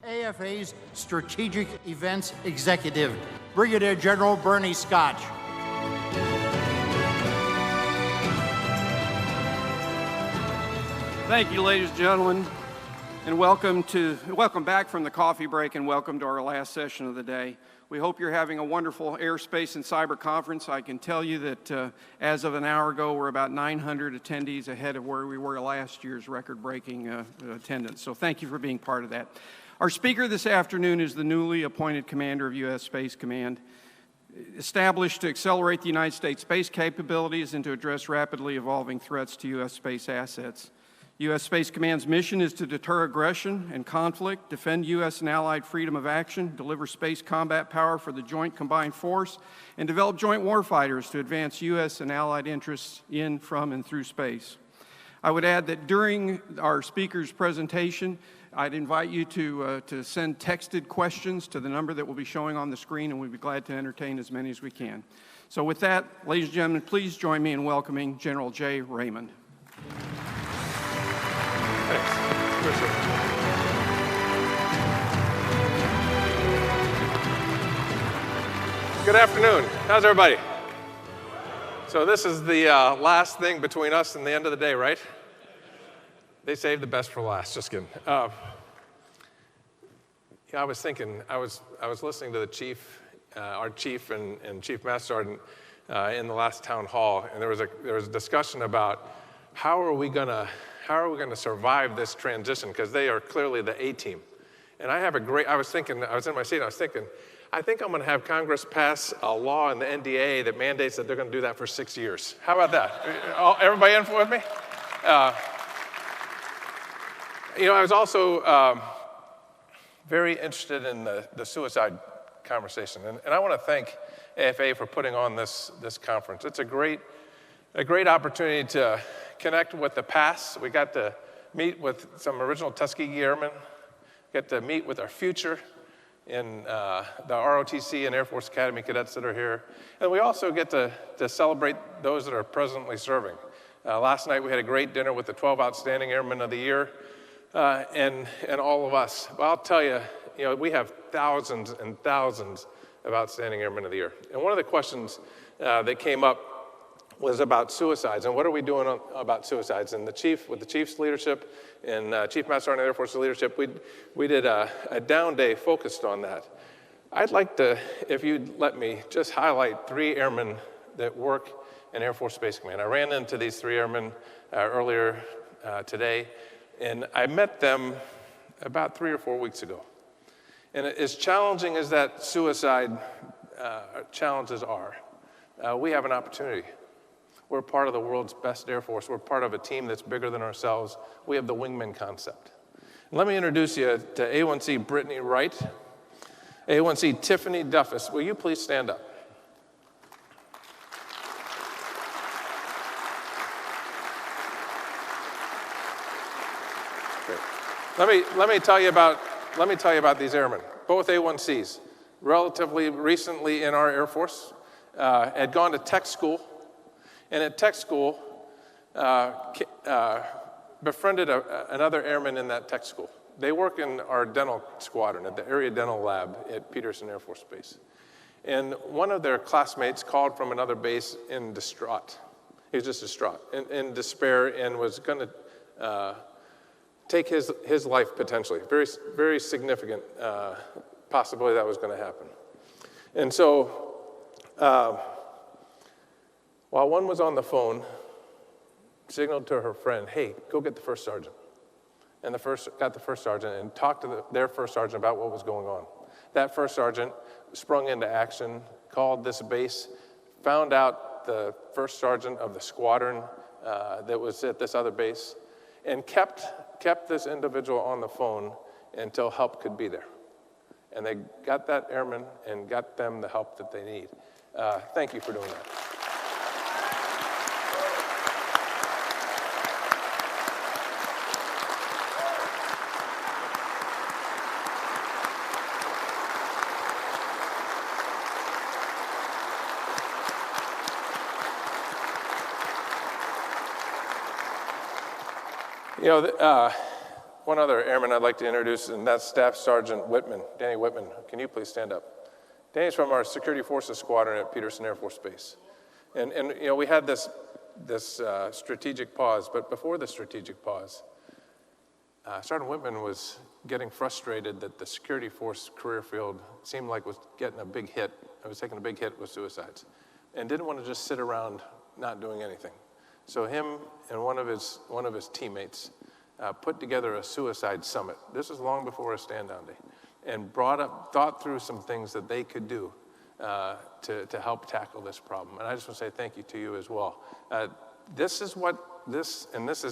AFA's Strategic Events Executive, Brigadier General Bernie Scotch. Thank you, ladies and gentlemen, and welcome back from the coffee break, and welcome to our last session of the day. We hope you're having a wonderful airspace and cyber conference. I can tell you that as of an hour ago, we're about 900 attendees ahead of where we were last year's record-breaking attendance. So thank you for being part of that. Our speaker this afternoon is the newly appointed commander of U.S. Space Command, established to accelerate the United States space capabilities and to address rapidly evolving threats to U.S. space assets. U.S. Space Command's mission is to deter aggression and conflict, defend U.S. and allied freedom of action, deliver space combat power for the joint combined force, and develop joint warfighters to advance U.S. and allied interests in, from, and through space. I would add that during our speaker's presentation, I'd invite you to send texted questions to the number that will be showing on the screen, and we'd be glad to entertain as many as we can. So with that, ladies and gentlemen, please join me in welcoming General J. Raymond. Thanks. Good afternoon. How's everybody? So this is the last thing between us and the end of the day, right? They saved the best for last. Just kidding. Yeah, I was thinking. I was listening to the chief, our chief and Chief Master Sergeant in the last town hall, and there was a discussion about how are we gonna survive this transition, because they are clearly the A team. And I was in my seat, and I was thinking, I think I'm gonna have Congress pass a law in the NDA that mandates that they're gonna do that for 6 years. How about that? Everybody in with me? I was also very interested in the suicide conversation. And I wanna thank AFA for putting on this conference. It's a great opportunity to connect with the past. We got to meet with some original Tuskegee Airmen, get to meet with our future in the ROTC and Air Force Academy cadets that are here. And we also get to celebrate those that are presently serving. Last night we had a great dinner with the 12 Outstanding Airmen of the Year and all of us. Well, I'll tell you, we have thousands and thousands of Outstanding Airmen of the Year. And one of the questions that came up was about suicides, and what are we doing about suicides? And with the Chief's leadership and Chief Master Sergeant of the Air Force's leadership, we did a down day focused on that. I'd like to, if you'd let me, just highlight 3 airmen that work in Air Force Space Command. I ran into these 3 airmen earlier today, and I met them about 3 or 4 weeks ago. And as challenging as that suicide challenges are, we have an opportunity. We're part of the world's best Air Force. We're part of a team that's bigger than ourselves. We have the wingman concept. Let me introduce you to A1C Brittany Wright, A1C Tiffany Duffus. Will you please stand up? Great. Let me tell you about these airmen. Both A1Cs, relatively recently in our Air Force, had gone to tech school. And at tech school, befriended another airman in that tech school. They work in our dental squadron at the Area Dental Lab at Peterson Air Force Base. And one of their classmates called from another base in distraught. He was just distraught, in despair, and was going to take his life potentially. Very, very significant possibility that was going to happen. And so, while one was on the phone, signaled to her friend, hey, go get the first sergeant. And got the first sergeant and talked to their first sergeant about what was going on. That first sergeant sprung into action, called this base, found out the first sergeant of the squadron that was at this other base, and kept this individual on the phone until help could be there. And they got that airman and got them the help that they need. Thank you for doing that. one other airman I'd like to introduce, and that's Staff Sergeant Whitman, Danny Whitman. Can you please stand up? Danny's from our Security Forces Squadron at Peterson Air Force Base. And you know, we had this strategic pause, but before the strategic pause, Sergeant Whitman was getting frustrated that the security force career field seemed like was getting a big hit. It was taking a big hit with suicides, and didn't want to just sit around not doing anything. So him and one of his teammates put together a suicide summit. This was long before a stand-down day, and thought through some things that they could do to help tackle this problem. And I just want to say thank you to you as well. This is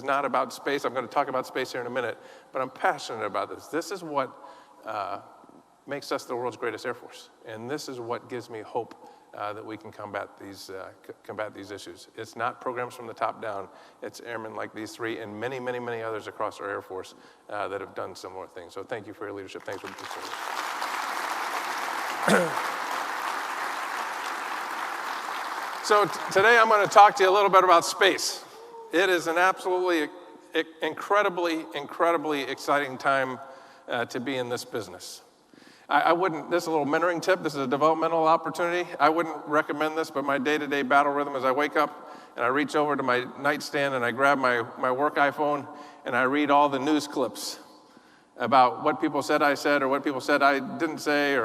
not about space. I'm going to talk about space here in a minute, but I'm passionate about this. This is what makes us the world's greatest Air Force, and this is what gives me hope that we can combat these issues. It's not programs from the top down. It's airmen like these three and many, many, many others across our Air Force that have done similar things. So thank you for your leadership. Thanks for participating. So today I'm going to talk to you a little bit about space. It is an absolutely incredibly, incredibly exciting time to be in this business. I wouldn't, this is a little mentoring tip, this is a developmental opportunity. I wouldn't recommend this, but my day-to-day battle rhythm is I wake up and I reach over to my nightstand and I grab my work iPhone and I read all the news clips about what people said I said or what people said I didn't say.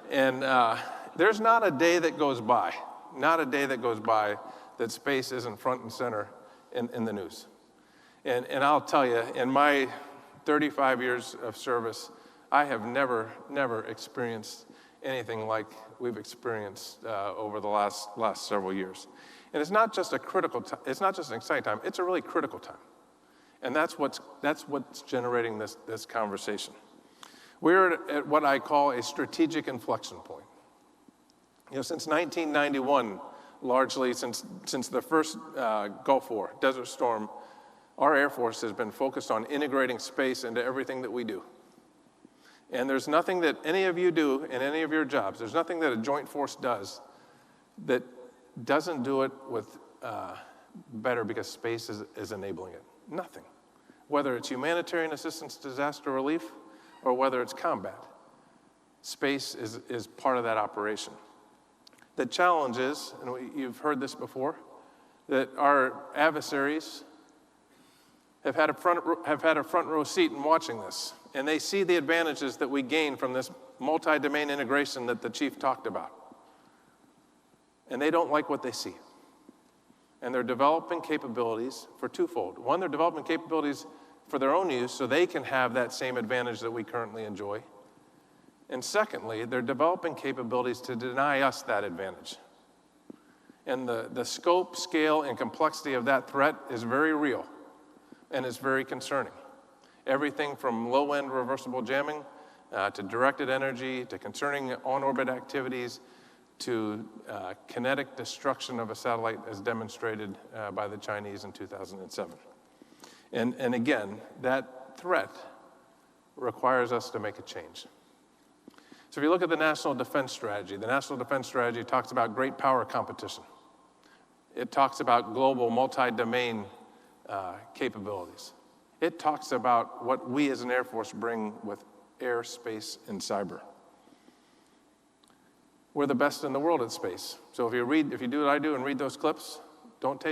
And there's not a day that goes by, that space isn't front and center in the news. And I'll tell you, in my 35 years of service, I have never experienced anything like we've experienced over the last several years. And it's not just a critical time, it's not just an exciting time, it's a really critical time. And that's what's generating this conversation. We're at what I call a strategic inflection point. You know, since 1991, largely since the first Gulf War, Desert Storm, our Air Force has been focused on integrating space into everything that we do. And there's nothing that any of you do in any of your jobs, there's nothing that a joint force does that doesn't do it with better because space is enabling it. Nothing. Whether it's humanitarian assistance, disaster relief, or whether it's combat, space is part of that operation. The challenge is, and you've heard this before, that our adversaries have had a front row seat in watching this, and they see the advantages that we gain from this multi-domain integration that the chief talked about. And they don't like what they see. And they're developing capabilities for twofold. One, they're developing capabilities for their own use so they can have that same advantage that we currently enjoy. And secondly, they're developing capabilities to deny us that advantage. And the scope, scale, and complexity of that threat is very real, and it's very concerning. Everything from low-end reversible jamming to directed energy to concerning on-orbit activities to kinetic destruction of a satellite as demonstrated by the Chinese in 2007. And again, that threat requires us to make a change. So if you look at the National Defense Strategy talks about great power competition. It talks about global multi-domain capabilities. It talks about what we as an Air Force bring with air, space, and cyber. We're the best in the world at space. So if you do what I do and read those clips, don't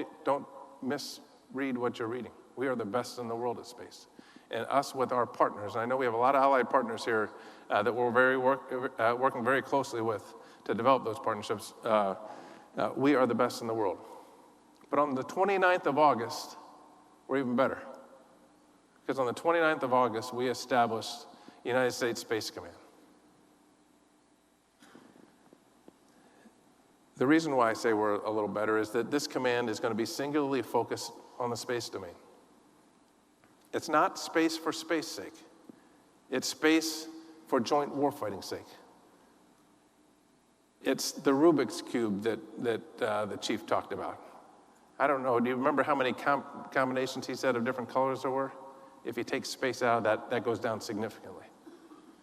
misread what you're reading. We are the best in the world at space. And us with our partners, and I know we have a lot of allied partners here that we're working very closely with to develop those partnerships. We are the best in the world. But on the 29th of August, we're even better. Because on the 29th of August, we established United States Space Command. The reason why I say we're a little better is that this command is going to be singularly focused on the space domain. It's not space for space sake. It's space for joint warfighting sake. It's the Rubik's Cube that the chief talked about. I don't know, do you remember how many combinations he said of different colors there were? If you take space out of that goes down significantly.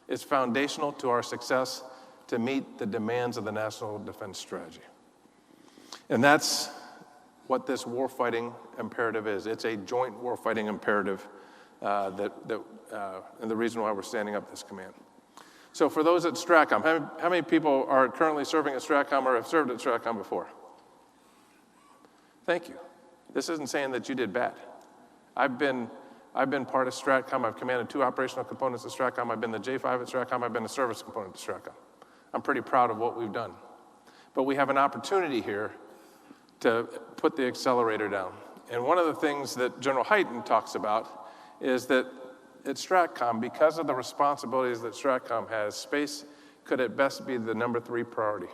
It's foundational to our success to meet the demands of the National Defense Strategy. And that's what this warfighting imperative is. It's a joint warfighting imperative and the reason why we're standing up this command. So for those at STRATCOM, how many people are currently serving at STRATCOM or have served at STRATCOM before? Thank you. This isn't saying that you did bad. I've been part of STRATCOM. I've commanded 2 operational components of STRATCOM. I've been the J5 at STRATCOM. I've been a service component of STRATCOM. I'm pretty proud of what we've done. But we have an opportunity here to put the accelerator down. And one of the things that General Hyten talks about is that at STRATCOM, because of the responsibilities that STRATCOM has, space could at best be the number 3 priority,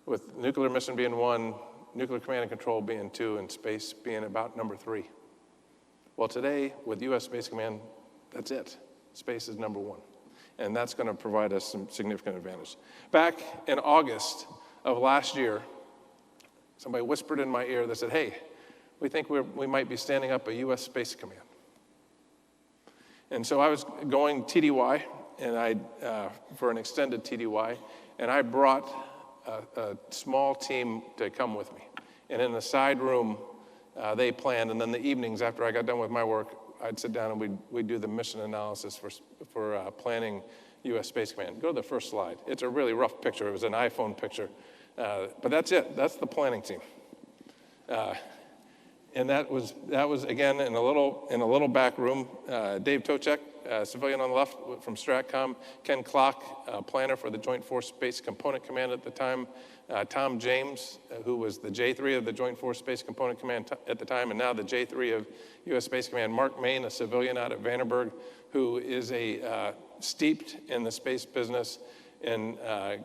with nuclear mission being 1, nuclear command and control being 2, and space being about number 3. Well, today, with U.S. Space Command, that's it. Space is number 1. And that's going to provide us some significant advantage. Back in August of last year, somebody whispered in my ear that said, hey, we think we might be standing up a U.S. Space Command. And so I was going TDY, and for an extended TDY, and I brought a small team to come with me. And in the side room, they planned, and then the evenings after I got done with my work, I'd sit down and we'd do the mission analysis for planning U.S. Space Command. Go to the first slide. It's a really rough picture. It was an iPhone picture. But that's it. That's the planning team. And that was again in a little back room. Dave Tocek, civilian on the left from STRATCOM. Ken Klock, planner for the Joint Force Space Component Command at the time. Tom James, who was the J3 of the Joint Force Space Component Command at the time, and now the J3 of U.S. Space Command. Mark Main, a civilian out at Vandenberg, who is steeped in the space business. And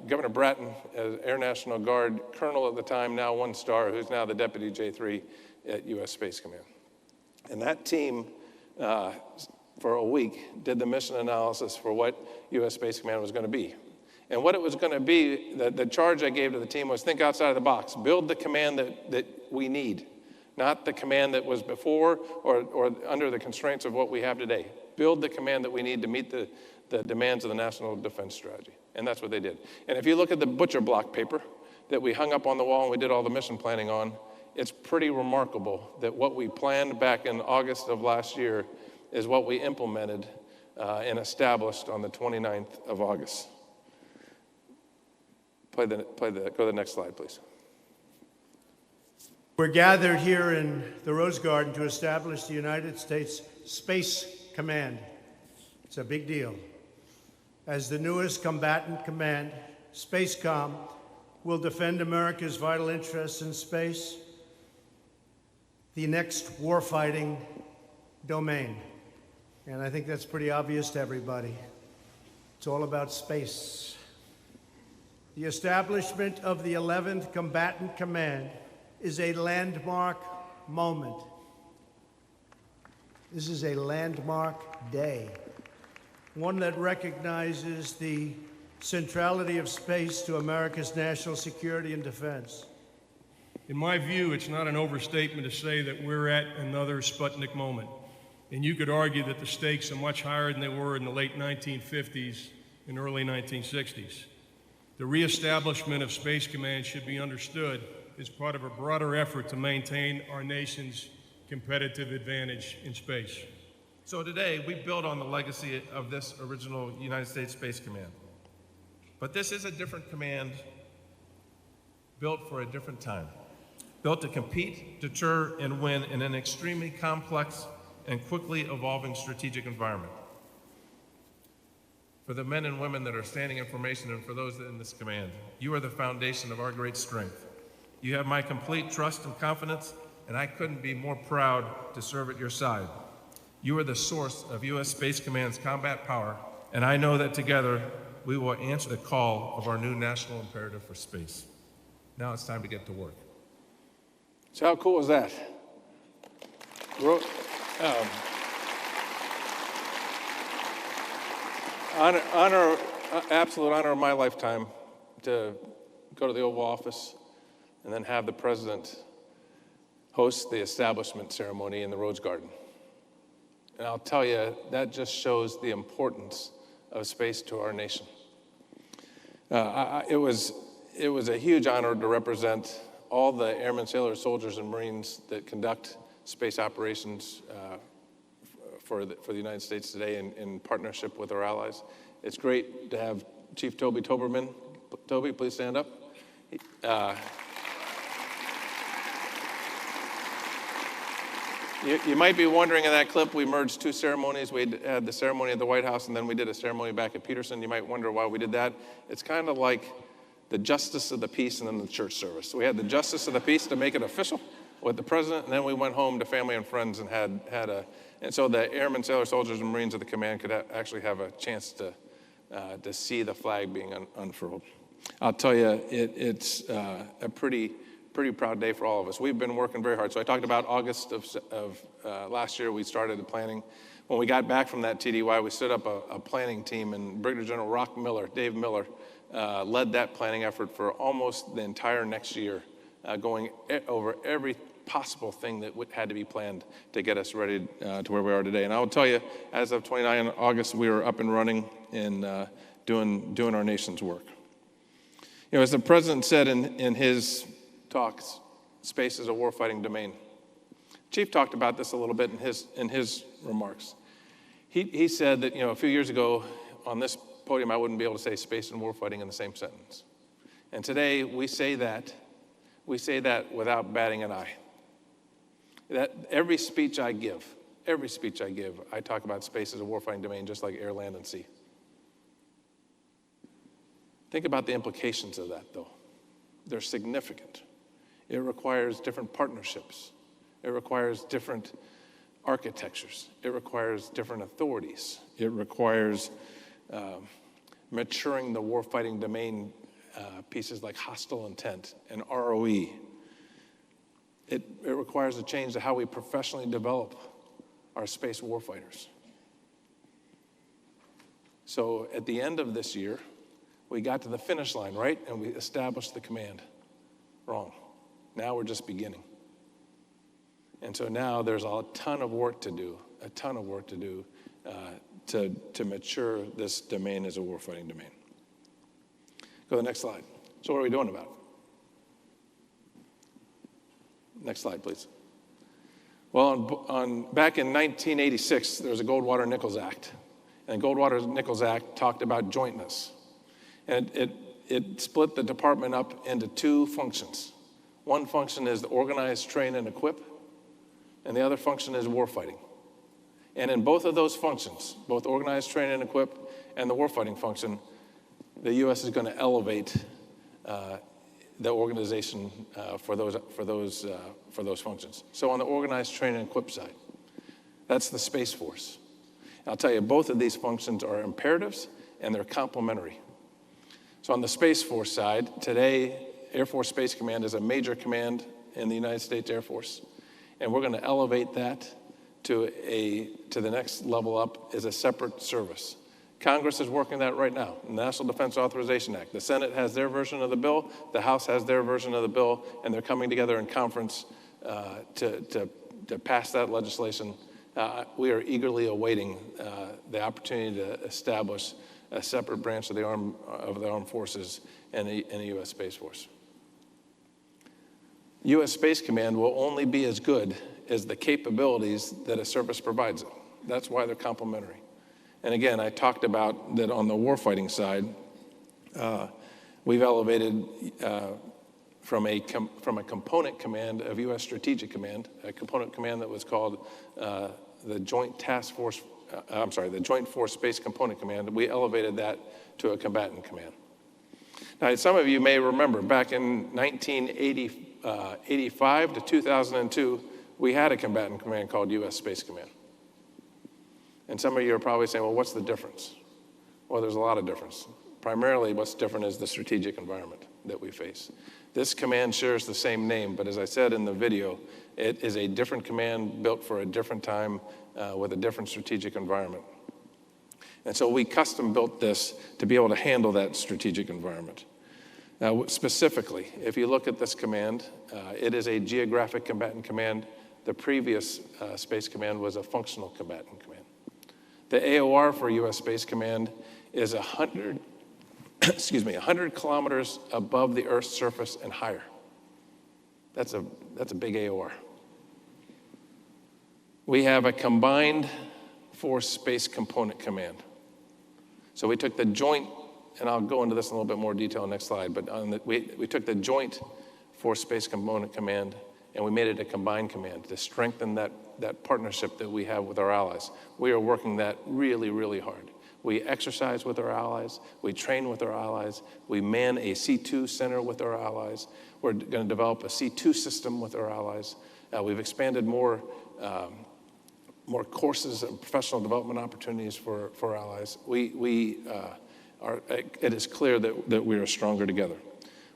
Governor Bratton, as Air National Guard colonel at the time, now 1-star, who's now the deputy J3 at U.S. Space Command. And that team, for a week, did the mission analysis for what U.S. Space Command was going to be. And what it was going to be, the charge I gave to the team was think outside of the box. Build the command that we need, not the command that was before or under the constraints of what we have today. Build the command that we need to meet the demands of the National Defense Strategy. And that's what they did. And if you look at the butcher block paper that we hung up on the wall and we did all the mission planning on, it's pretty remarkable that what we planned back in August of last year is what we implemented and established on the 29th of August. Go to the next slide, please. We're gathered here in the Rose Garden to establish the United States Space Command. It's a big deal. As the newest combatant command, SpaceCom will defend America's vital interests in space, the next warfighting domain. And I think that's pretty obvious to everybody. It's all about space. The establishment of the 11th Combatant Command is a landmark moment. This is a landmark day, one that recognizes the centrality of space to America's national security and defense. In my view, it's not an overstatement to say that we're at another Sputnik moment. And you could argue that the stakes are much higher than they were in the late 1950s and early 1960s. The reestablishment of Space Command should be understood as part of a broader effort to maintain our nation's competitive advantage in space. So today, we build on the legacy of this original United States Space Command. But this is a different command built for a different time, built to compete, deter, and win in an extremely complex and quickly evolving strategic environment. For the men and women that are standing in formation and for those in this command, you are the foundation of our great strength. You have my complete trust and confidence, and I couldn't be more proud to serve at your side. You are the source of U.S. Space Command's combat power, and I know that together we will answer the call of our new national imperative for space. Now it's time to get to work. So how cool is that? Absolute honor of my lifetime to go to the Oval Office and then have the president host the establishment ceremony in the Rose Garden. And I'll tell you, that just shows the importance of space to our nation. It was a huge honor to represent all the airmen, sailors, soldiers, and Marines that conduct space operations for the United States today in partnership with our allies. It's great to have Chief Toby Toberman. Toby, please stand up. You might be wondering, in that clip, we merged two ceremonies. We had the ceremony at the White House, and then we did a ceremony back at Peterson. You might wonder why we did that. It's kind of like the justice of the peace and then the church service. So we had the justice of the peace to make it official with the president, and then we went home to family and friends and and so the airmen, sailors, soldiers, and Marines of the command could actually have a chance to see the flag being unfurled. I'll tell you, it's a pretty proud day for all of us. We've been working very hard. So I talked about August of last year, we started the planning. When we got back from that TDY, we stood up a planning team, and Brigadier General Dave Miller, led that planning effort for almost the entire next year, going over every possible thing that had to be planned to get us ready to where we are today. And I will tell you, as of 29 August, we were up and running and doing our nation's work. You know, as the president said in his talks, space is a warfighting domain. Chief talked about this a little bit in his remarks. He said that, you know, a few years ago on this podium, I wouldn't be able to say space and warfighting in the same sentence. And today we say that without batting an eye. That every speech I give, I talk about space as a warfighting domain, just like air, land, and sea. Think about the implications of that, though. They're significant. It requires different partnerships. It requires different architectures. It requires different authorities. It requires maturing the warfighting domain pieces like hostile intent and ROE. It requires a change to how we professionally develop our space warfighters. So at the end of this year, we got to the finish line, right? And we established the command. Wrong. Now we're just beginning. And so now there's a ton of work to do to mature this domain as a warfighting domain. Go to the next slide. So what are we doing about it? Next slide, please. Well, back in 1986, there was a Goldwater-Nichols Act. And the Goldwater-Nichols Act talked about jointness. And it split the department up into two functions. One function is the organize, train, and equip, and the other function is warfighting. And in both of those functions, both organize, train, and equip, and the warfighting function, the U.S. is going to elevate the organization for those functions. So on the organize, train, and equip side, that's the Space Force. I'll tell you, both of these functions are imperatives and they're complementary. So on the Space Force side, today, Air Force Space Command is a major command in the United States Air Force, and we're going to elevate that to the next level up as a separate service. Congress is working that right now, the National Defense Authorization Act. The Senate has their version of the bill, the House has their version of the bill, and they're coming together in conference to pass that legislation. We are eagerly awaiting the opportunity to establish a separate branch of the armed forces and a U.S. Space Force. U.S. Space Command will only be as good as the capabilities that a service provides it. That's why they're complementary. And again, I talked about that on the warfighting side. We've elevated from a component command of U.S. Strategic Command, a component command that was called the Joint Force Space Component Command. We elevated that to a combatant command. Now, some of you may remember back in 1985 to 2002, we had a combatant command called U.S. Space Command. And some of you are probably saying, well, what's the difference? Well, there's a lot of difference. Primarily, what's different is the strategic environment that we face. This command shares the same name, but as I said in the video, it is a different command built for a different time with a different strategic environment. And so we custom built this to be able to handle that strategic environment. Now, specifically, if you look at this command, it is a geographic combatant command. The previous Space Command was a functional combatant command. The AOR for U.S. Space Command is 100 kilometers above the Earth's surface and higher. That's a big AOR. We have a combined Force Space Component Command. So we took the joint, and I'll go into this in a little bit more detail next slide, but we took the Joint Force Space Component Command and we made it a combined command to strengthen that partnership that we have with our allies. We are working that really, really hard. We exercise with our allies, we train with our allies, we man a C2 center with our allies, we're going to develop a C2 system with our allies. We've expanded more courses and professional development opportunities for allies. It is clear that we are stronger together.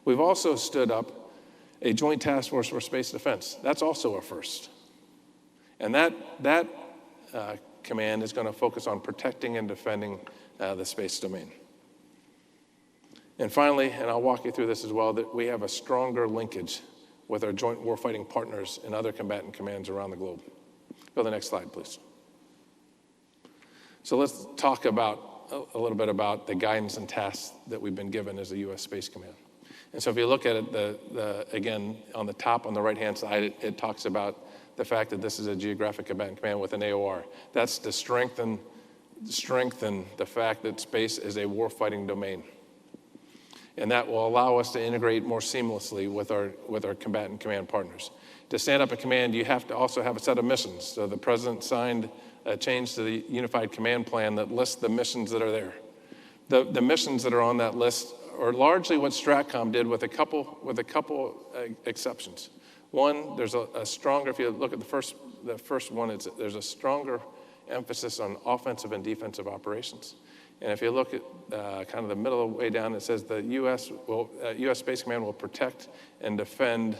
We've also stood up a joint task force for space defense. That's also a first. And that command is going to focus on protecting and defending the space domain. And finally, and I'll walk you through this as well, that we have a stronger linkage with our joint warfighting partners and other combatant commands around the globe. Go to the next slide, please. So let's talk about a little bit about the guidance and tasks that we've been given as the U.S. Space Command. And so if you look at it, again, on the top on the right-hand side, it talks about the fact that this is a geographic combatant command with an AOR. That's to strengthen the fact that space is a warfighting domain. And that will allow us to integrate more seamlessly with our combatant command partners. To stand up a command, you have to also have a set of missions. So the president signed a change to the Unified Command Plan that lists the missions that are there. The missions that are on that list are largely what STRATCOM did with a couple exceptions. One, there's a stronger, if you look at the first one, there's a stronger emphasis on offensive and defensive operations. And if you look at kind of the middle of the way down, it says the U.S. Space Command will protect and defend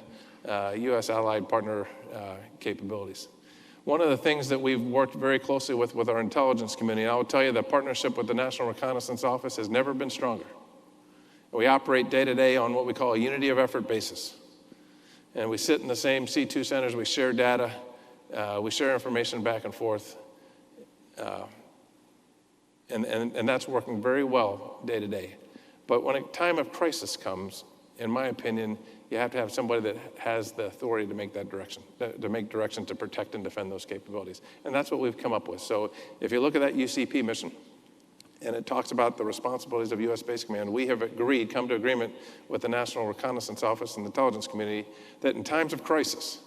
U.S. allied partner capabilities. One of the things that we've worked very closely with our intelligence community, and I will tell you the partnership with the National Reconnaissance Office has never been stronger. We operate day to day on what we call a unity of effort basis. And we sit in the same C2 centers, we share data, we share information back and forth. And that's working very well day to day. But when a time of crisis comes, in my opinion, you have to have somebody that has the authority to make that direction, to make direction to protect and defend those capabilities. And that's what we've come up with. So if you look at that UCP mission, and it talks about the responsibilities of U.S. Space Command, we have come to agreement with the National Reconnaissance Office and the intelligence community that in times of crisis,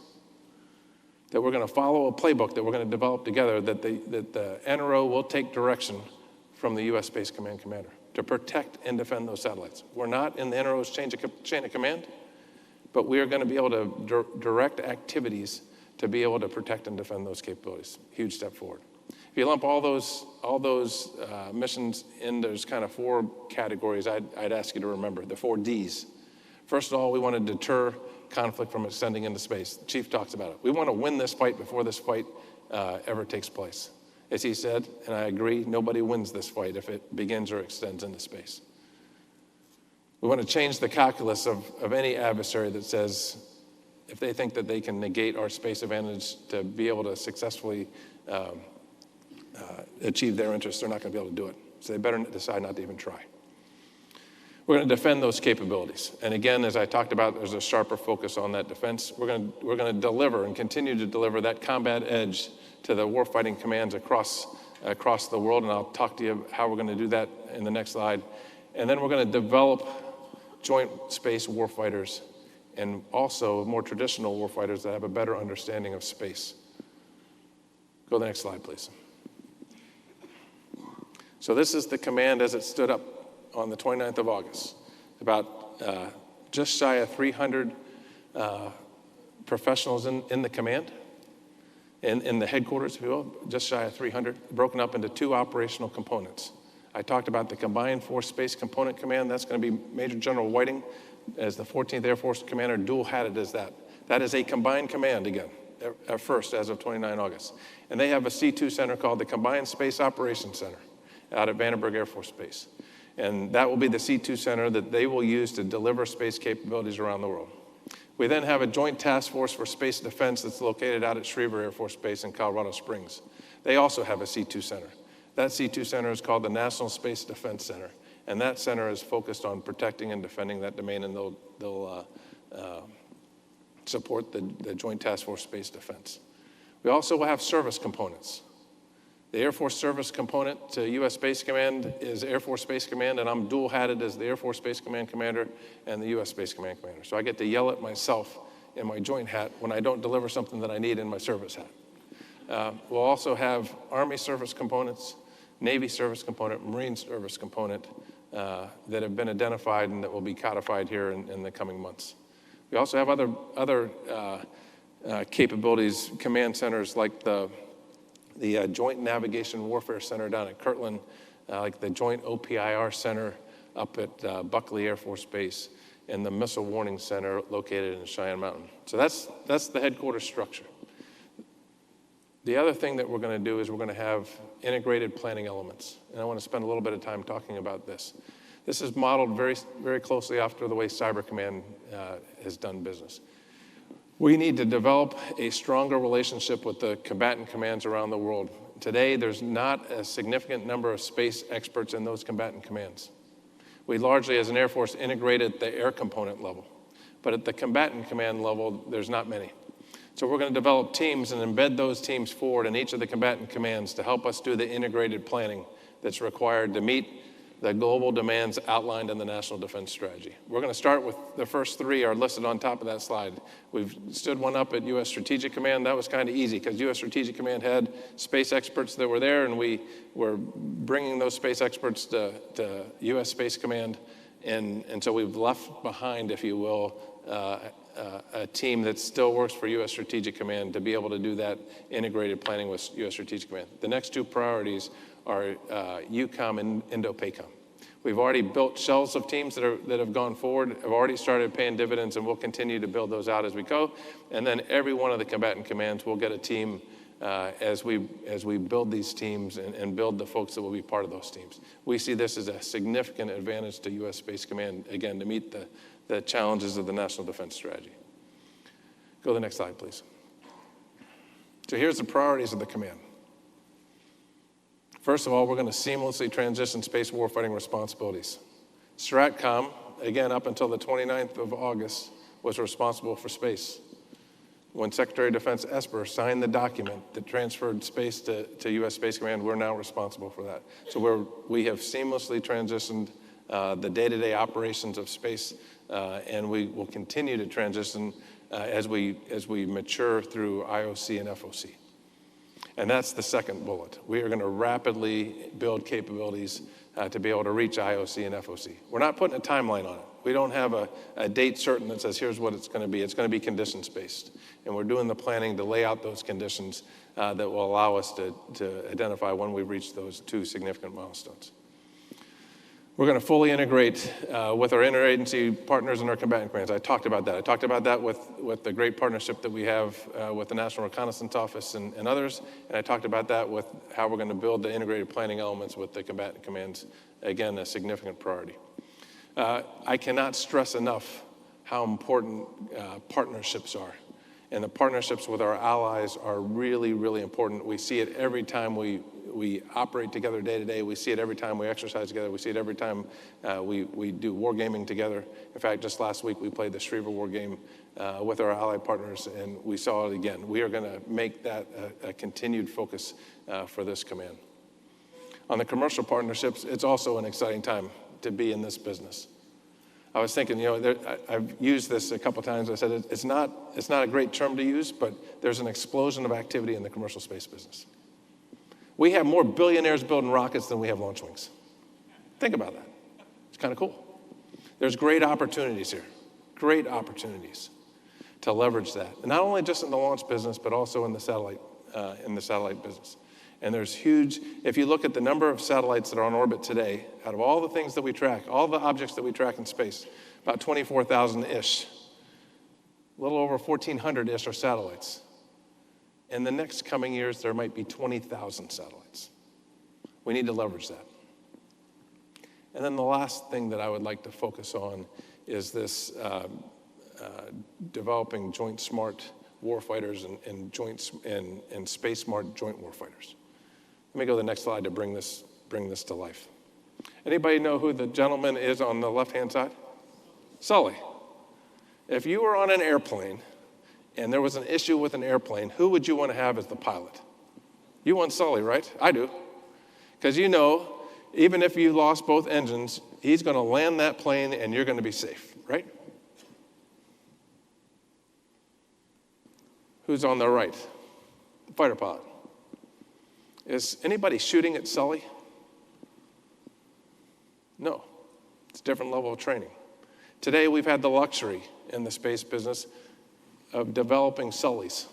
that we're going to follow a playbook that we're going to develop together, that the NRO will take direction from the U.S. Space Command commander to protect and defend those satellites. We're not in the NRO's chain of command, but we are going to be able to direct activities to be able to protect and defend those capabilities. Huge step forward. If you lump all those missions in, there's kind of four categories I'd ask you to remember, the 4 Ds. First of all, we want to deter conflict from extending into space. The chief talks about it. We want to win this fight before this fight ever takes place. As he said, and I agree, nobody wins this fight if it begins or extends into space. We want to change the calculus of any adversary that says, if they think that they can negate our space advantage to be able to successfully achieve their interests, they're not going to be able to do it. So they better decide not to even try. We're going to defend those capabilities. And again, as I talked about, there's a sharper focus on that defense. We're going to deliver and continue to deliver that combat edge to the warfighting commands across the world. And I'll talk to you how we're going to do that in the next slide. And then we're going to develop joint space warfighters and also more traditional warfighters that have a better understanding of space. Go to the next slide, please. So this is the command as it stood up on the 29th of August. About just shy of 300 professionals in the command, in the headquarters, if you will, just shy of 300, broken up into 2 operational components. I talked about the Combined Force Space Component Command. That's going to be Major General Whiting as the 14th Air Force Commander, dual-hatted as that. That is a combined command again, at first, as of 29 August. And they have a C2 center called the Combined Space Operations Center out at Vandenberg Air Force Base. And that will be the C2 center that they will use to deliver space capabilities around the world. We then have a joint task force for space defense that's located out at Schriever Air Force Base in Colorado Springs. They also have a C2 center. That C2 center is called the National Space Defense Center. And that center is focused on protecting and defending that domain, and they'll support the Joint Task Force Space Defense. We also will have service components. The Air Force Service component to U.S. Space Command is Air Force Space Command, and I'm dual-hatted as the Air Force Space Command Commander and the U.S. Space Command Commander. So I get to yell at myself in my joint hat when I don't deliver something that I need in my service hat. We'll also have Army service components, Navy service component, Marine service component that have been identified and that will be codified here in the coming months. We also have other capabilities, command centers like the Joint Navigation Warfare Center down at Kirtland, like the Joint OPIR Center up at Buckley Air Force Base, and the Missile Warning Center located in Cheyenne Mountain. So that's the headquarters structure. The other thing that we're going to do is we're going to have integrated planning elements, and I want to spend a little bit of time talking about this. This is modeled very, very closely after the way Cyber Command has done business. We need to develop a stronger relationship with the combatant commands around the world. Today, there's not a significant number of space experts in those combatant commands. We largely, as an Air Force, integrated the air component level. But at the combatant command level, there's not many. So we're going to develop teams and embed those teams forward in each of the combatant commands to help us do the integrated planning that's required to meet the global demands outlined in the National Defense Strategy. We're going to start with the first three are listed on top of that slide. We've stood one up at U.S. Strategic Command. That was kind of easy because U.S. Strategic Command had space experts that were there, and we were bringing those space experts to U.S. Space Command. And so we've left behind, if you will, a team that still works for U.S. Strategic Command to be able to do that integrated planning with U.S. Strategic Command. The next two priorities are EUCOM and INDOPACOM. We've already built shells of teams that have gone forward, have already started paying dividends, and we'll continue to build those out as we go. And then every one of the combatant commands will get a team as we build these teams and build the folks that will be part of those teams. We see this as a significant advantage to U.S. Space Command, again, to meet the challenges of the National Defense Strategy. Go to the next slide, please. So here's the priorities of the command. First of all, we're going to seamlessly transition space warfighting responsibilities. STRATCOM, again, up until the 29th of August, was responsible for space. When Secretary of Defense Esper signed the document that transferred space to U.S. Space Command, we're now responsible for that. So we have seamlessly transitioned the day-to-day operations of space, and we will continue to transition as we mature through IOC and FOC. And that's the second bullet. We are going to rapidly build capabilities to be able to reach IOC and FOC. We're not putting a timeline on it. We don't have a date certain that says, here's what it's going to be. It's going to be conditions-based. And we're doing the planning to lay out those conditions that will allow us to identify when we've reached those two significant milestones. We're going to fully integrate with our interagency partners and our combatant commands. I talked about that. I talked about that with the great partnership that we have with the National Reconnaissance Office and others. And I talked about that with how we're going to build the integrated planning elements with the combatant commands. Again, a significant priority. I cannot stress enough how important partnerships are. And the partnerships with our allies are really, really important. We see it every time we operate together day to day. We see it every time we exercise together. We see it every time we do wargaming together. In fact, just last week we played the Shriever war game with our allied partners, and we saw it again. We are going to make that a continued focus for this command. On the commercial partnerships, it's also an exciting time to be in this business. I was thinking, I've used this a couple times. I said it's not a great term to use, but there's an explosion of activity in the commercial space business. We have more billionaires building rockets than we have launch wings. Think about that. It's kind of cool. There's great opportunities here, great opportunities to leverage that. And not only just in the launch business, but also in the satellite business. And there's huge, if you look at the number of satellites that are on orbit today, out of all the things that we track, all the objects that we track in space, about 24,000-ish, a little over 1,400-ish are satellites. In the next coming years, there might be 20,000 satellites. We need to leverage that. And then the last thing that I would like to focus on is this developing joint smart warfighters and space smart joint warfighters. Let me go to the next slide to bring this to life. Anybody know who the gentleman is on the left-hand side? Sully. If you were on an airplane and there was an issue with an airplane, who would you want to have as the pilot? You want Sully, right? I do. Because you know, even if you lost both engines, he's going to land that plane and you're going to be safe, right? Who's on the right? Fighter pilot. Is anybody shooting at Sully? No. It's a different level of training. Today, we've had the luxury in the space business of developing Sullys.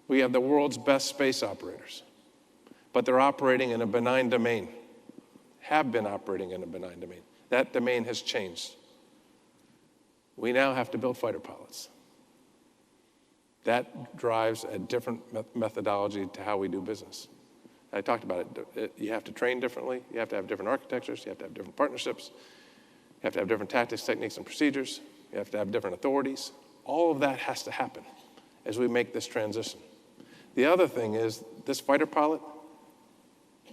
We have the world's best space operators, but they're operating in a benign domain, have been operating in a benign domain. That domain has changed. We now have to build fighter pilots. That drives a different methodology to how we do business. I talked about it. You have to train differently. You have to have different architectures. You have to have different partnerships. You have to have different tactics, techniques, and procedures. You have to have different authorities. All of that has to happen as we make this transition. The other thing is this fighter pilot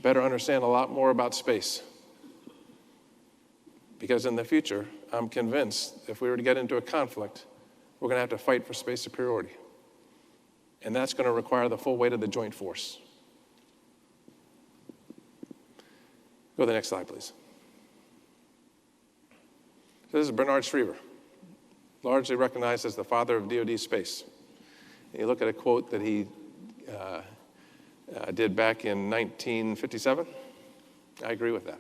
better understand a lot more about space. Because in the future, I'm convinced if we were to get into a conflict, we're going to have to fight for space superiority. And that's going to require the full weight of the joint force. Go to the next slide, please. This is Bernard Schriever, largely recognized as the father of DoD space. And you look at a quote that he did back in 1957. I agree with that.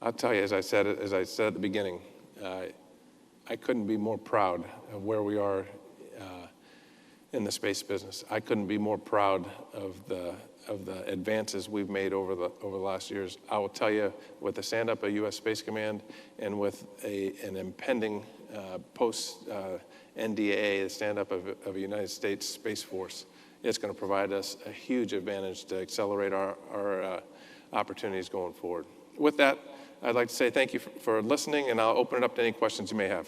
I'll tell you, as I said at the beginning, I couldn't be more proud of where we are in the space business. I couldn't be more proud of the advances we've made over the last years. I will tell you, with the stand-up of U.S. Space Command and with an impending post-NDAA, the stand-up of a United States Space Force, it's going to provide us a huge advantage to accelerate our opportunities going forward. With that, I'd like to say thank you for listening, and I'll open it up to any questions you may have.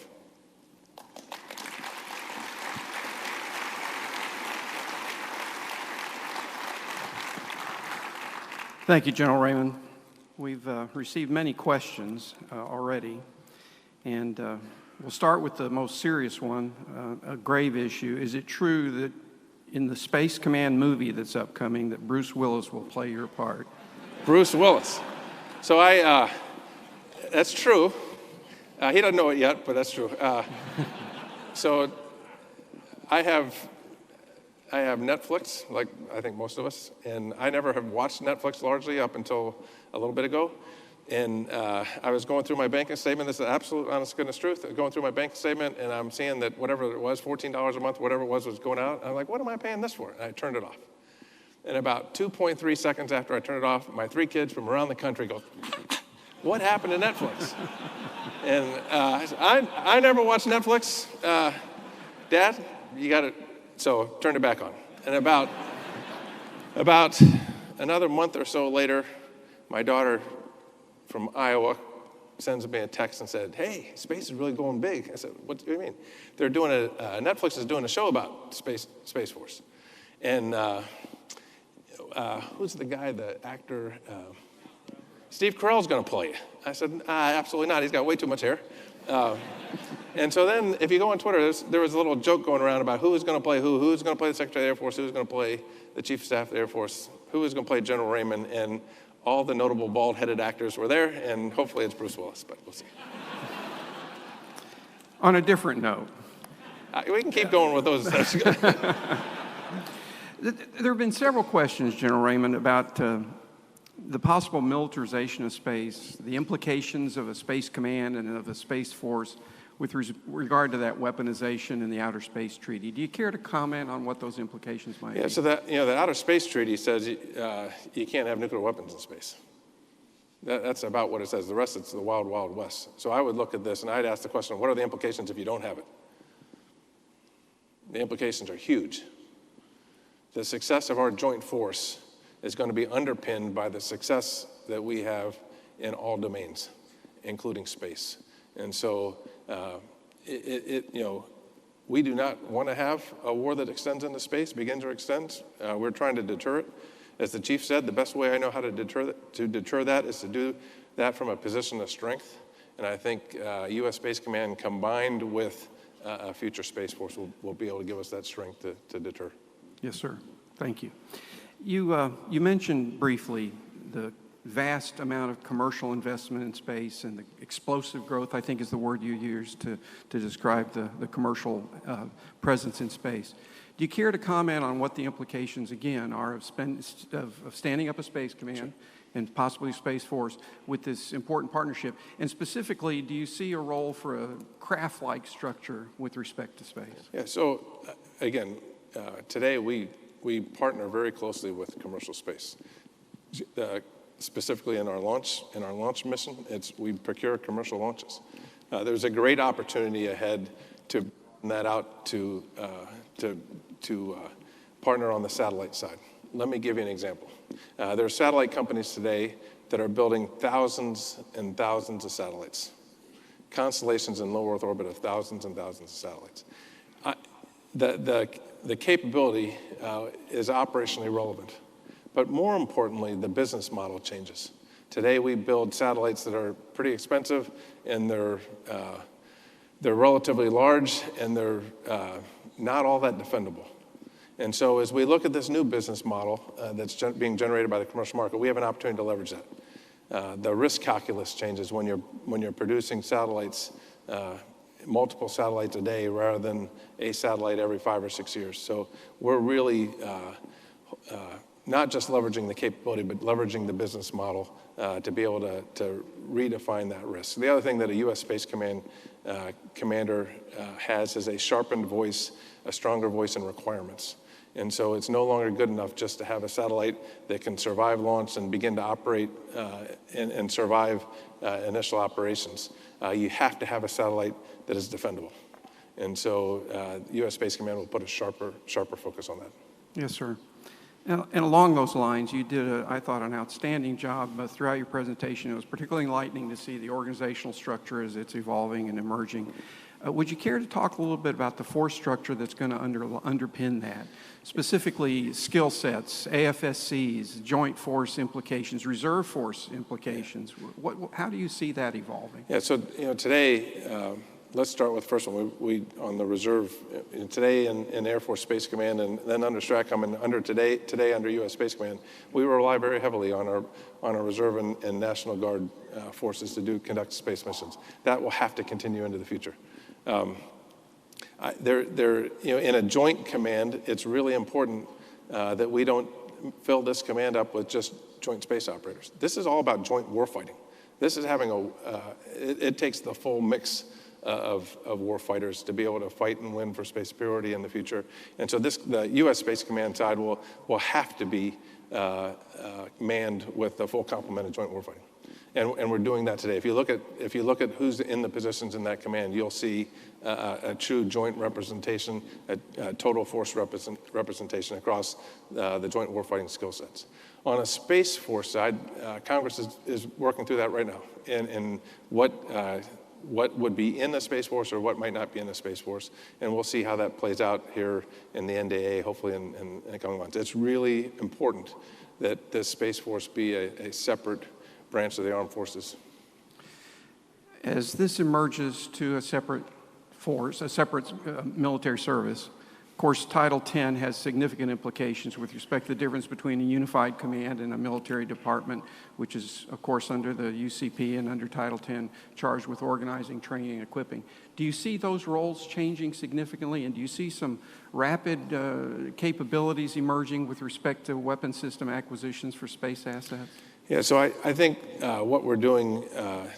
Thank you, General Raymond. We've received many questions already, and we'll start with the most serious one, a grave issue. Is it true that in the Space Command movie that's upcoming that Bruce Willis will play your part? Bruce Willis. So that's true. He doesn't know it yet, but that's true. So I have Netflix, like I think most of us, and I never have watched Netflix largely up until a little bit ago. And I was going through my banking statement. This is absolute honest goodness truth. Going through my banking statement, and I'm seeing that whatever it was, $14 a month, whatever it was going out. I'm like, what am I paying this for? And I turned it off. And about 2.3 seconds after I turned it off, my 3 kids from around the country go, what happened to Netflix? And I said, I never watched Netflix. Dad, you got it. So turned it back on. And about another month or so later, my daughter from Iowa sends me a text and said, hey, space is really going big. I said, what do you mean? They're doing Netflix is doing a show about Space Force. And who's the guy, the actor? Steve Carell's going to play. I said, absolutely not. He's got way too much hair. And so then, if you go on Twitter, there was a little joke going around about who was going to play who's going to play the Secretary of the Air Force, who's going to play the Chief of Staff of the Air Force, who was going to play General Raymond, and all the notable bald-headed actors were there, and hopefully it's Bruce Willis, but we'll see. On a different note. We can keep going with those. There have been several questions, General Raymond, about the possible militarization of space, the implications of a space command and of a space force with regard to that weaponization in the Outer Space Treaty. Do you care to comment on what those implications might be? Yeah, so the Outer Space Treaty says you can't have nuclear weapons in space. That's about what it says. The rest, it's the wild, wild west. So I would look at this and I'd ask the question, what are the implications if you don't have it? The implications are huge. The success of our joint force is going to be underpinned by the success that we have in all domains, including space. And so, we do not want to have a war that extends into space, begins or extends. We're trying to deter it. As the chief said, the best way I know how to deter that is to do that from a position of strength And I think U.S. Space Command combined with a future Space Force will be able to give us that strength to deter. Yes, sir. Thank you. You mentioned briefly the vast amount of commercial investment in space and the explosive growth, I think is the word you used to describe the commercial presence in space. Do you care to comment on what the implications, again, are of standing up a Space Command and possibly Space Force with this important partnership? And specifically, do you see a role for a craft-like structure with respect to space? Yeah, so again, today we partner very closely with commercial space. Specifically in our launch mission, we procure commercial launches. There's a great opportunity ahead to broaden that out to partner on the satellite side. Let me give you an example. There are satellite companies today that are building thousands and thousands of satellites, constellations in low Earth orbit of thousands and thousands of satellites. The capability is operationally relevant. But more importantly, the business model changes. Today, we build satellites that are pretty expensive, and they're relatively large, and they're not all that defendable. And so as we look at this new business model that's being generated by the commercial market, we have an opportunity to leverage that. The risk calculus changes when you're producing satellites, multiple satellites a day rather than a satellite every 5 or 6 years. So we're really not just leveraging the capability, but leveraging the business model to be able to redefine that risk. The other thing that a U.S. Space Command commander has is a sharpened voice, a stronger voice in requirements. And so it's no longer good enough just to have a satellite that can survive launch and begin to operate and survive initial operations. You have to have a satellite that is defendable. And so U.S. Space Command will put a sharper focus on that. Yes, sir. And along those lines, you did, I thought, an outstanding job throughout your presentation. It was particularly enlightening to see the organizational structure as it's evolving and emerging. Would you care to talk a little bit about the force structure that's going to underpin that? Specifically, skill sets, AFSCs, joint force implications, reserve force implications. How do you see that evolving? Yeah, so today, let's start with the first one. We on the reserve today in Air Force Space Command, and then under STRATCOM, and today under U.S. Space Command, we rely very heavily on our reserve and National Guard forces to conduct space missions. That will have to continue into the future. In a joint command, it's really important that we don't fill this command up with just joint space operators. This is all about joint warfighting. This is having it takes the full mix of warfighters to be able to fight and win for space superiority in the future. And so the U.S. Space Command side will have to be manned with the full complement of joint warfighting. And we're doing that today. If you look at who's in the positions in that command, you'll see a true joint representation, a total force representation across the joint warfighting skill sets. On a Space Force side, Congress is working through that right now, and what would be in the Space Force or what might not be in the Space Force, and we'll see how that plays out here in the NDAA, hopefully in the coming months. It's really important that the Space Force be a separate branch of the armed forces. As this emerges to a separate force, a separate military service, of course, Title X has significant implications with respect to the difference between a unified command and a military department, which is, of course, under the UCP and under Title X, charged with organizing, training, and equipping. Do you see those roles changing significantly, and do you see some rapid capabilities emerging with respect to weapon system acquisitions for space assets? Yeah, so I think what we're doing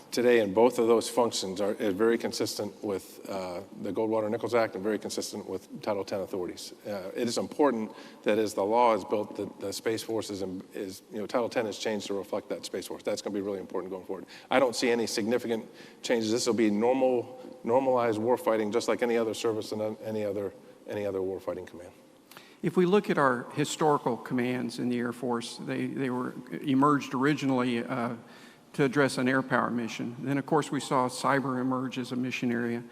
today in both of those functions is very consistent with the Goldwater-Nichols Act and very consistent with Title X authorities. It is important that as the law is built, that the Space Force Title X has changed to reflect that Space Force. That's going to be really important going forward. I don't see any significant changes. This will be normalized warfighting, just like any other service and any other warfighting command. If we look at our historical commands in the Air Force, they emerged originally to address an air power mission. Then, of course, we saw cyber emerge as a mission area,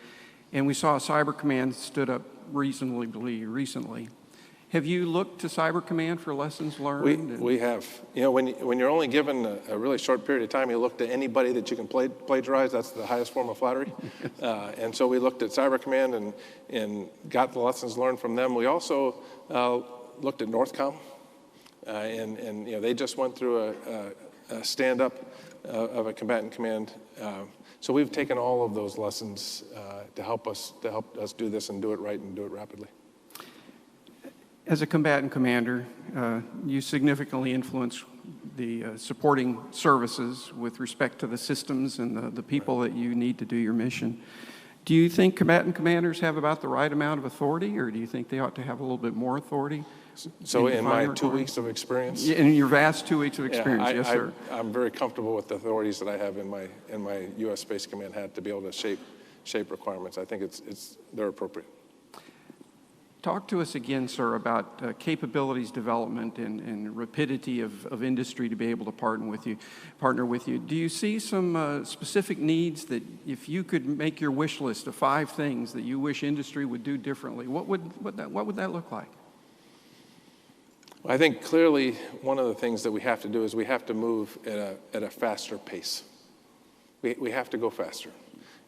and we saw a cyber command stood up reasonably recently. Have you looked to Cyber Command for lessons learned? We have. You know, when you're only given a really short period of time, you look to anybody that you can plagiarize. That's the highest form of flattery. And so we looked at Cyber Command and got the lessons learned from them. We also looked at Northcom, and you know, they just went through a stand-up of a combatant command. So we've taken all of those lessons to help us do this and do it right and do it rapidly. As a combatant commander, you significantly influence the supporting services with respect to the systems and the people that you need to do your mission. Do you think combatant commanders have about the right amount of authority, or do you think they ought to have a little bit more authority? So in my 2 weeks of experience? In your vast 2 weeks of experience, yes, sir. I'm very comfortable with the authorities that I have in my U.S. Space Command hat to be able to shape requirements. I think they're appropriate. Talk to us again, sir, about capabilities development and rapidity of industry to be able to partner with you. Do you see some specific needs that, if you could make your wish list of 5 things that you wish industry would do differently, what would that look like? Well, I think clearly one of the things that we have to do is we have to move at a faster pace. We have to go faster.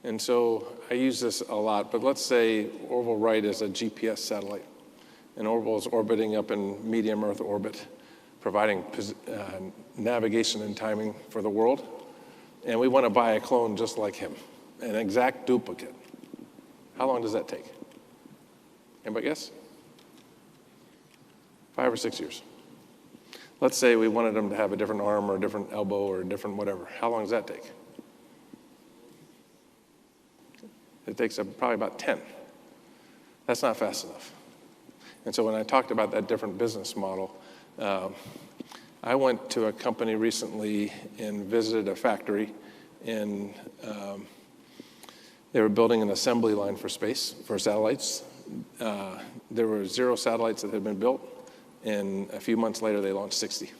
And so I use this a lot, but let's say Orville Wright is a GPS satellite, and Orville is orbiting up in medium Earth orbit, providing navigation and timing for the world, and we want to buy a clone just like him, an exact duplicate. How long does that take? Anybody guess? 5 or 6 years. Let's say we wanted him to have a different arm or a different elbow or a different whatever. How long does that take? It takes probably about 10. That's not fast enough. And so when I talked about that different business model, I went to a company recently and visited a factory, and they were building an assembly line for space, for satellites. There were 0 satellites that had been built, and a few months later they launched 60.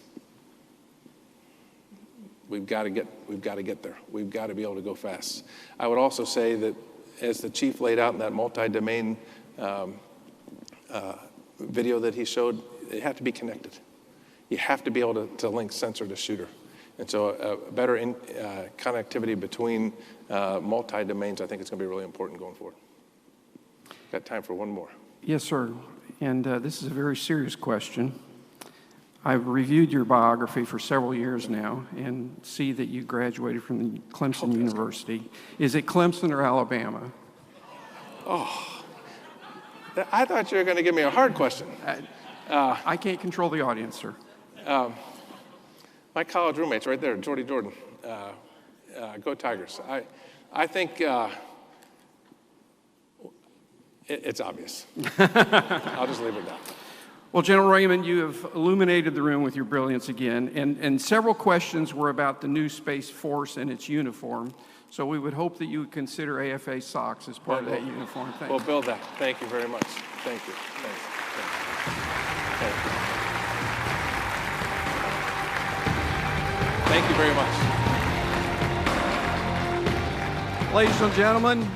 We've got to get there. We've got to be able to go fast. I would also say that, as the chief laid out in that multi-domain video that he showed, they have to be connected. You have to be able to link sensor to shooter. And so a better connectivity between multi-domains, I think it's going to be really important going forward. Got time for one more. Yes, sir. And this is a very serious question. I've reviewed your biography for several years now and see that you graduated from the Clemson University. Is it Clemson or Alabama? Oh, I thought you were going to give me a hard question. I can't control the audience, sir. My college roommate's right there, Jordy Jordan. Go Tigers. I think it's obvious. I'll just leave it at that. Well, General Raymond, you have illuminated the room with your brilliance again, and several questions were about the new Space Force and its uniform. So we would hope that you would consider AFA socks as part of that uniform. Thank you. We'll build that. Thank you very much. Thank you. Thank you. Thank you very much. Ladies and gentlemen,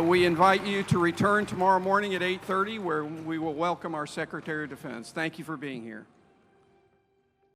we invite you to return tomorrow morning at 8:30, where we will welcome our Secretary of Defense. Thank you for being here.